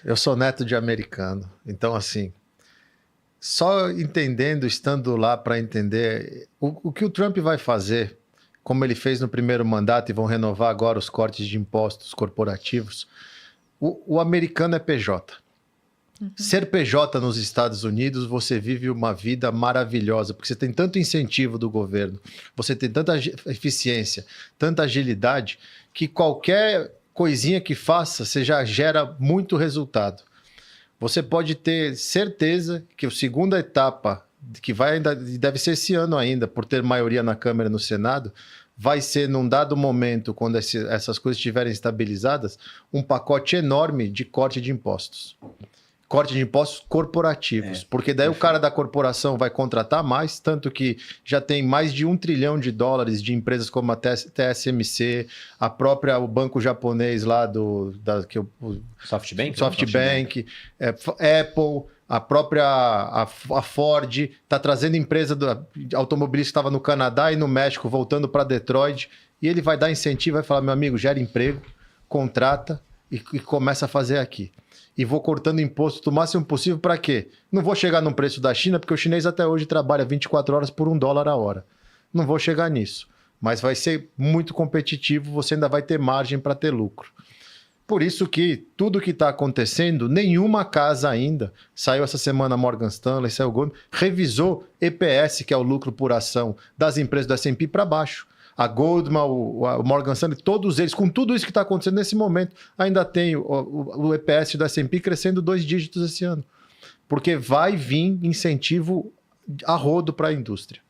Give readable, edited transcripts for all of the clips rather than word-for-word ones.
Eu sou neto de americano. Então, assim, só entendendo, estando lá para entender o que o Trump vai fazer, como ele fez no primeiro mandato e vão renovar agora os cortes de impostos corporativos, o americano é PJ. Ser PJ nos Estados Unidos, você vive uma vida maravilhosa, porque você tem tanto incentivo do governo, você tem tanta eficiência, tanta agilidade, que qualquer coisinha que faça, você já gera muito resultado. Você pode ter certeza que a segunda etapa, que vai ainda, deve ser esse ano ainda, por ter maioria na Câmara e no Senado, vai ser, num dado momento, quando essas coisas estiverem estabilizadas, um pacote enorme de corte de impostos. Corte de impostos corporativos, porque daí o cara da corporação vai contratar mais, tanto que já tem mais de $1 trilhão de empresas como a TSMC, o banco japonês lá SoftBank, Apple, a própria a Ford, está trazendo empresa automobilística que estava no Canadá e no México, voltando para Detroit, e ele vai dar incentivo, vai falar, meu amigo, gera emprego, contrata e começa a fazer aqui. E vou cortando imposto o máximo possível para quê? Não vou chegar no preço da China, porque o chinês até hoje trabalha 24 horas por $1 a hora. Não vou chegar nisso. Mas vai ser muito competitivo, você ainda vai ter margem para ter lucro. Por isso que tudo que está acontecendo, nenhuma casa ainda, saiu essa semana a Morgan Stanley, saiu o Goldman, revisou EPS, que é o lucro por ação das empresas do S&P, para baixo. A Goldman, o Morgan Stanley, todos eles, com tudo isso que está acontecendo nesse momento, ainda tem o EPS do S&P crescendo 2 dígitos esse ano. Porque vai vir incentivo a rodo para a indústria.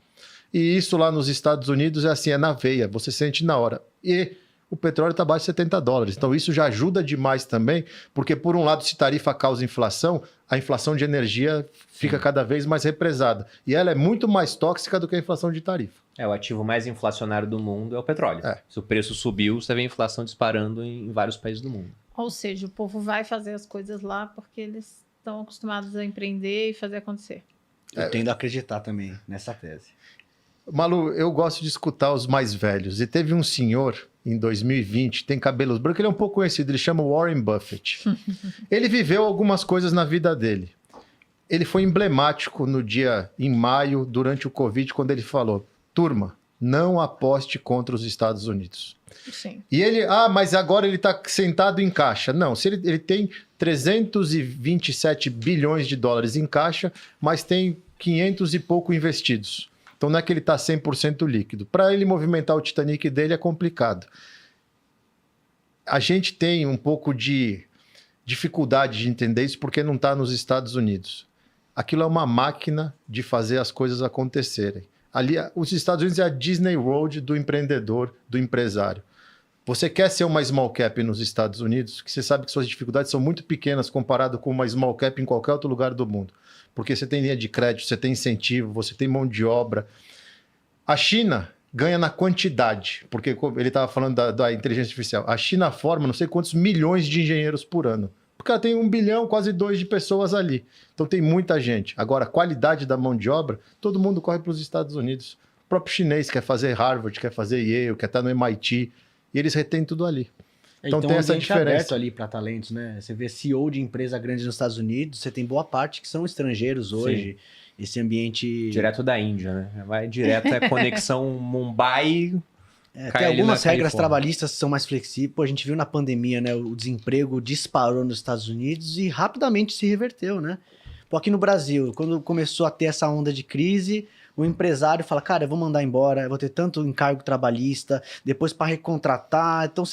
E isso lá nos Estados Unidos é assim, é na veia, você sente na hora. E o petróleo está abaixo de $70. Então isso já ajuda demais também, porque por um lado, se tarifa causa inflação, a inflação de energia fica cada vez mais represada. E ela é muito mais tóxica do que a inflação de tarifa. O ativo mais inflacionário do mundo é o petróleo. Se o preço subiu, você vê a inflação disparando em vários países do mundo. Ou seja, o povo vai fazer as coisas lá porque eles estão acostumados a empreender e fazer acontecer. Eu tendo a acreditar também nessa tese. Malu, eu gosto de escutar os mais velhos. E teve um senhor, em 2020, tem cabelos brancos, ele é um pouco conhecido, ele chama Warren Buffett. Ele viveu algumas coisas na vida dele. Ele foi emblemático em maio, durante o Covid, quando ele falou: turma, não aposte contra os Estados Unidos. Sim. E ele, mas agora ele está sentado em caixa. Não, se ele tem 327 bilhões de dólares em caixa, mas tem 500 e pouco investidos. Então não é que ele está 100% líquido. Para ele movimentar o Titanic dele é complicado. A gente tem um pouco de dificuldade de entender isso porque não está nos Estados Unidos. Aquilo é uma máquina de fazer as coisas acontecerem. Ali, os Estados Unidos é a Disney World do empreendedor, do empresário. Você quer ser uma small cap nos Estados Unidos, que você sabe que suas dificuldades são muito pequenas comparado com uma small cap em qualquer outro lugar do mundo. Porque você tem linha de crédito, você tem incentivo, você tem mão de obra. A China ganha na quantidade, porque ele estava falando da inteligência artificial. A China forma não sei quantos milhões de engenheiros por ano. Porque ela tem 1 bilhão, quase 2 de pessoas ali. Então tem muita gente. Agora, a qualidade da mão de obra, todo mundo corre para os Estados Unidos. O próprio chinês quer fazer Harvard, quer fazer Yale, quer estar no MIT. E eles retêm tudo ali. Então tem essa diferença aberto ali para talentos, né? Você vê CEO de empresa grande nos Estados Unidos, você tem boa parte que são estrangeiros hoje. Sim. Esse ambiente... Direto da Índia, né? Vai direto, conexão Mumbai... tem algumas regras trabalhistas que são mais flexíveis. Pô, a gente viu na pandemia, né? O desemprego disparou nos Estados Unidos e rapidamente se reverteu, né? Pô, aqui no Brasil, quando começou a ter essa onda de crise, o empresário fala, cara, eu vou mandar embora, eu vou ter tanto encargo trabalhista, depois para recontratar. Então,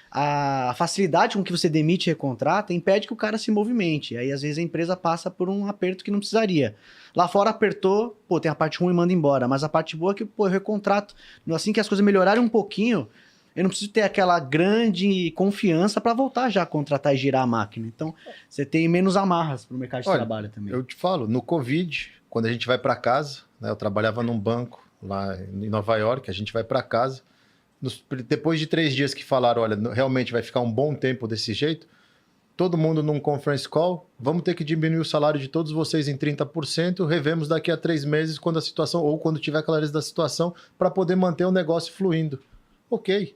a facilidade com que você demite e recontrata impede que o cara se movimente. Aí, às vezes, a empresa passa por um aperto que não precisaria. Lá fora apertou, pô, tem a parte ruim e manda embora. Mas a parte boa é que, pô, eu recontrato. Assim que as coisas melhorarem um pouquinho, eu não preciso ter aquela grande confiança para voltar já a contratar e girar a máquina. Então, você tem menos amarras para o mercado de trabalho também. Eu te falo, no Covid, quando a gente vai para casa, né, eu trabalhava num banco lá em Nova York, a gente vai para casa. Depois de 3 dias que falaram, olha, realmente vai ficar um bom tempo desse jeito, todo mundo num conference call, vamos ter que diminuir o salário de todos vocês em 30%, revemos daqui a 3 meses quando a situação, ou quando tiver clareza da situação, para poder manter o negócio fluindo. Ok.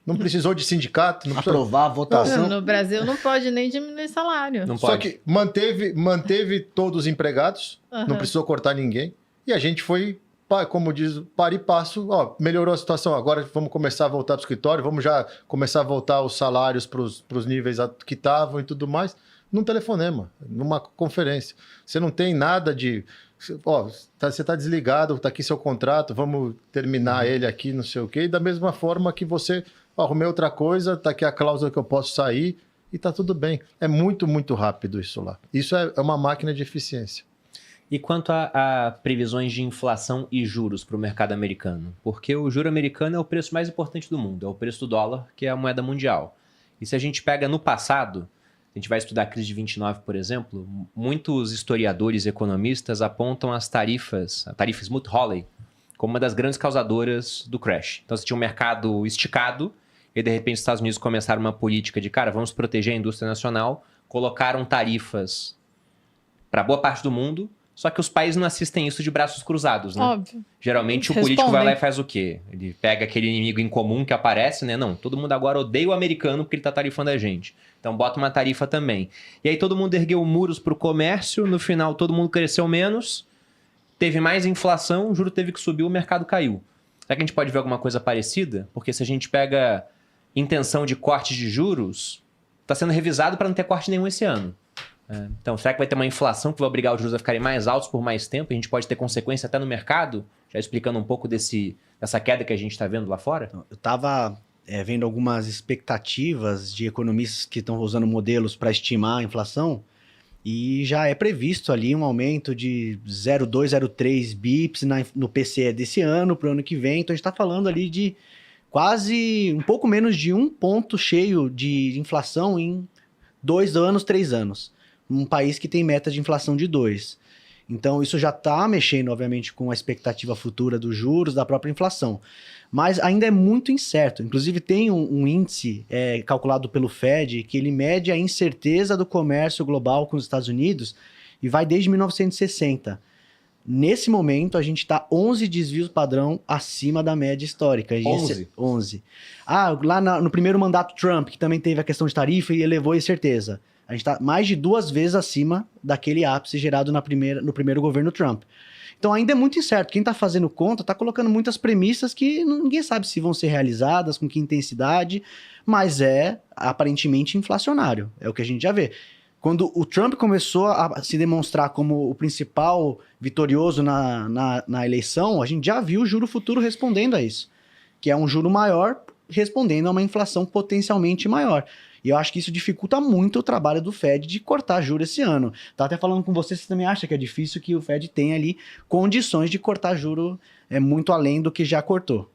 Não precisou de sindicato. Não precisou... Aprovar a votação. No Brasil não pode nem diminuir salário. Não Só pode. que manteve todos os empregados, não precisou cortar ninguém. E a gente foi, como diz, para e passo, ó, melhorou a situação. Agora vamos começar a voltar para o escritório, vamos já começar a voltar os salários para os níveis que estavam e tudo mais. Num telefonema, numa conferência. Você não tem nada de... Ó, você está desligado, está aqui seu contrato, vamos terminar ele aqui, não sei o quê. E da mesma forma que você... arrumei outra coisa, tá aqui a cláusula que eu posso sair e tá tudo bem. É muito, muito rápido isso lá. Isso é uma máquina de eficiência. E quanto a previsões de inflação e juros para o mercado americano? Porque o juro americano é o preço mais importante do mundo, é o preço do dólar, que é a moeda mundial. E se a gente pega no passado, a gente vai estudar a crise de 29, por exemplo, muitos historiadores e economistas apontam a tarifa Smoot-Hawley como uma das grandes causadoras do crash. Então você tinha um mercado esticado, e de repente os Estados Unidos começaram uma política de, cara, vamos proteger a indústria nacional, colocaram tarifas para boa parte do mundo, só que os países não assistem isso de braços cruzados, né? Óbvio. Geralmente o político vai lá e faz o quê? Ele pega aquele inimigo em comum que aparece, né? Não, todo mundo agora odeia o americano porque ele tá tarifando a gente. Então bota uma tarifa também. E aí todo mundo ergueu muros pro comércio, no final todo mundo cresceu menos, teve mais inflação, o juro teve que subir, o mercado caiu. Será que a gente pode ver alguma coisa parecida? Porque se a gente pega intenção de corte de juros, está sendo revisado para não ter corte nenhum esse ano. Então, será que vai ter uma inflação que vai obrigar os juros a ficarem mais altos por mais tempo? E a gente pode ter consequência até no mercado? Já explicando um pouco dessa queda que a gente está vendo lá fora? Eu estava vendo algumas expectativas de economistas que estão usando modelos para estimar a inflação, e já é previsto ali um aumento de 0,2, 0,3 bips no PCE desse ano para o ano que vem. Então a gente está falando ali de quase um pouco menos de 1 ponto cheio de inflação em 2 anos, 3 anos. Um país que tem meta de inflação de 2. Então isso já está mexendo, obviamente, com a expectativa futura dos juros, da própria inflação. Mas ainda é muito incerto. Inclusive tem um índice calculado pelo Fed que ele mede a incerteza do comércio global com os Estados Unidos e vai desde 1960. Nesse momento, a gente está 11 desvios padrão acima da média histórica. 11. Lá no primeiro mandato Trump, que também teve a questão de tarifa e elevou a incerteza. A gente está mais de 2 vezes acima daquele ápice gerado no primeiro governo Trump. Então ainda é muito incerto. Quem está fazendo conta está colocando muitas premissas que ninguém sabe se vão ser realizadas, com que intensidade, mas é aparentemente inflacionário. É o que a gente já vê. Quando o Trump começou a se demonstrar como o principal vitorioso na eleição, a gente já viu o juro futuro respondendo a isso, que é um juro maior respondendo a uma inflação potencialmente maior. E eu acho que isso dificulta muito o trabalho do Fed de cortar juros esse ano. Tá até falando com você também acha que é difícil que o Fed tenha ali condições de cortar juro muito além do que já cortou.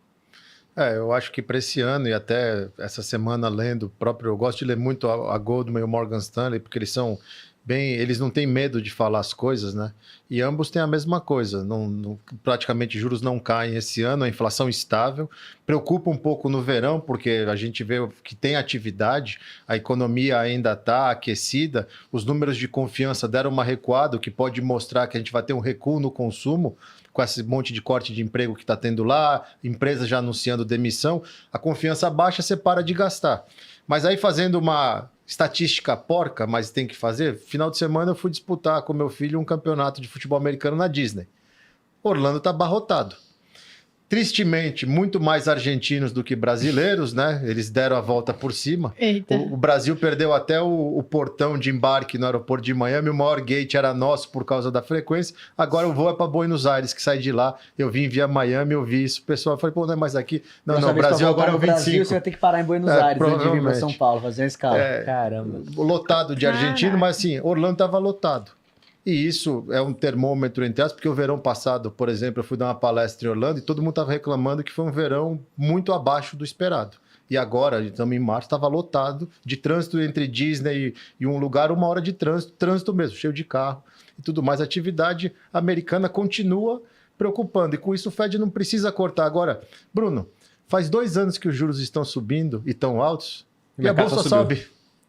Eu acho que para esse ano e até essa semana lendo eu gosto de ler muito a Goldman e o Morgan Stanley, porque eles não têm medo de falar as coisas, né? E ambos têm a mesma coisa, praticamente juros não caem esse ano, a inflação estável, preocupa um pouco no verão, porque a gente vê que tem atividade, a economia ainda está aquecida, os números de confiança deram uma recuada, o que pode mostrar que a gente vai ter um recuo no consumo, com esse monte de corte de emprego que está tendo lá, empresas já anunciando demissão, a confiança baixa, você para de gastar. Mas aí fazendo uma estatística porca, mas tem que fazer, final de semana eu fui disputar com meu filho um campeonato de futebol americano na Disney. Orlando está abarrotado. Tristemente, muito mais argentinos do que brasileiros, né? Eles deram a volta por cima. O Brasil perdeu até o portão de embarque no aeroporto de Miami. O maior gate era nosso por causa da frequência. Agora o voo é para Buenos Aires, que sai de lá. Eu vim via Miami, eu vi isso. O pessoal falou, pô, não é mais aqui. Não, Brasil agora é o 25. Brasil, você vai ter que parar em Buenos Aires, antes de vir para São Paulo, fazer uma escala. Caramba. Lotado de argentino, mas assim, Orlando estava lotado. E isso é um termômetro entre aspas, porque o verão passado, por exemplo, eu fui dar uma palestra em Orlando e todo mundo estava reclamando que foi um verão muito abaixo do esperado. E agora, estamos em março, estava lotado de trânsito entre Disney e um lugar, 1 hora de trânsito mesmo, cheio de carro e tudo mais. A atividade americana continua preocupando e com isso o Fed não precisa cortar. Agora, Bruno, faz 2 anos que os juros estão subindo e tão altos e a bolsa sobe.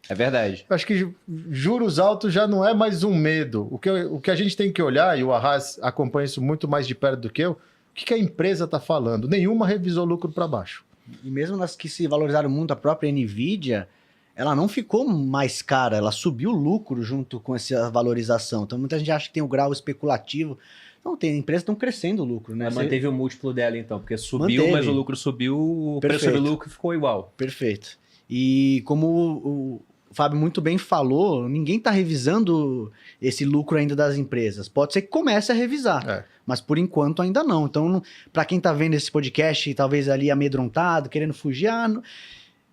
É verdade. Acho que juros altos já não é mais um medo. O que a gente tem que olhar, e o Arras acompanha isso muito mais de perto do que eu, o que a empresa está falando? Nenhuma revisou lucro para baixo. E mesmo nas que se valorizaram muito, a própria Nvidia, ela não ficou mais cara, ela subiu o lucro junto com essa valorização. Então muita gente acha que tem o grau especulativo. Não, tem empresas que estão crescendo o lucro, né? Ela manteve o múltiplo dela, então, porque subiu, Manteve. mas o lucro subiu, o preço Perfeito. do lucro ficou igual. Perfeito. E como o Fábio muito bem falou, ninguém está revisando esse lucro ainda das empresas. Pode ser que comece a revisar, mas por enquanto ainda não. Então, para quem está vendo esse podcast, talvez ali amedrontado, querendo fugir,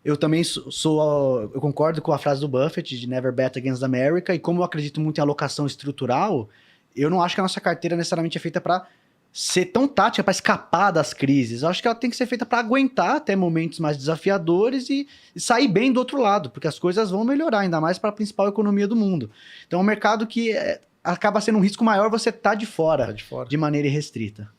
eu também eu concordo com a frase do Buffett de Never Bet Against America, e como eu acredito muito em alocação estrutural, eu não acho que a nossa carteira necessariamente é feita para ser tão tática, para escapar das crises. Eu acho que ela tem que ser feita para aguentar até momentos mais desafiadores e sair bem do outro lado, porque as coisas vão melhorar, ainda mais para a principal economia do mundo. Então é um mercado que acaba sendo um risco maior você estar de fora, de maneira irrestrita.